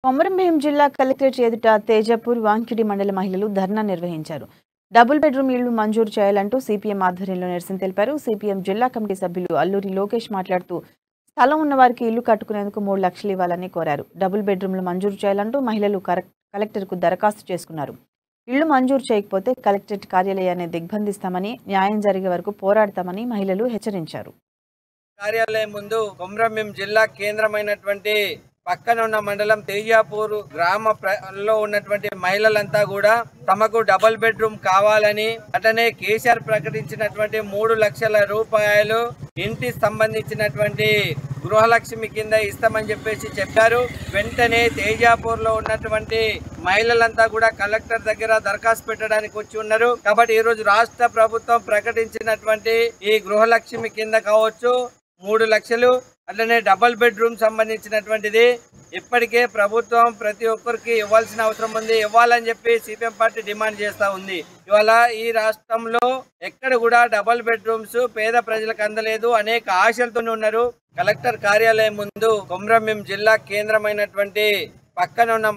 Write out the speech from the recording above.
కొమరంభీం జిల్లా కలెక్టరేట్ ఎదుట తేజాపూర్ వాంకిడి మండల మహిళలు ధర్నా నిర్వహించారు. డబుల్ బెడ్రూమ్ ఇళ్లు మంజూరు చేయాలంటూ సిపిఎం ఆధ్వర్యంలో నిరసన తెలిపారు. సిపిఎం జిల్లా కమిటీ సభ్యులు అల్లూరి లోకేష్ మాట్లాడుతూ స్థలం ఉన్న వారికి ఇల్లు కట్టుకునేందుకు 3 లక్షలు ఇవ్వాలని కోరారు. డబుల్ బెడ్రూమ్లు మంజూరు చేయాలంటూ మహిళలు కలెక్టర్కు దరఖాస్తు చేసుకున్నారు. ఇళ్లు మంజూరు చేయకపోతే కలెక్టరేట్ కార్యాలయాన్ని దిగ్బంధిస్తామని, న్యాయం జరిగే వరకు పోరాడతామని మహిళలు హెచ్చరించారు. కార్యాలయం ముందు కొమరంభీం జిల్లా కేంద్రమైనటువంటి పక్కన ఉన్న మండలం తేజాపూర్ గ్రామంలో ఉన్నటువంటి మహిళలంతా కూడా తమకు డబుల్ బెడ్రూమ్ కావాలని, అటనే కేసీఆర్ ప్రకటించినటువంటి 3 లక్షల రూపాయలు ఇంటి సంబంధించినటువంటి గృహలక్ష్మి కింద ఇస్తామని చెప్పారు. వెంటనే తేజాపూర్ లో ఉన్నటువంటి మహిళలంతా కూడా కలెక్టర్ దగ్గర దరఖాస్తు పెట్టడానికి వచ్చి ఉన్నారు. కాబట్టి ఈ రోజు రాష్ట్ర ప్రభుత్వం ప్రకటించినటువంటి ఈ గృహలక్ష్మి కింద కావచ్చు 3 లక్షలు, అట్లనే డబుల్ బెడ్రూమ్ సంబంధించినటువంటిది ఇప్పటికే ప్రభుత్వం ప్రతి ఒక్కరికి ఇవ్వాల్సిన అవసరం ఉంది, ఇవ్వాలని చెప్పి సిపిఎం పార్టీ డిమాండ్ చేస్తా ఉంది. ఇవాళ ఈ రాష్ట్రంలో ఎక్కడ కూడా డబుల్ బెడ్రూమ్స్ పేద ప్రజలకు అందలేదు, అనేక ఆశలతోనే ఉన్నారు. కలెక్టర్ కార్యాలయం ముందు కొమరంభీం జిల్లా కేంద్రమైనటువంటి పక్కన ఉన్న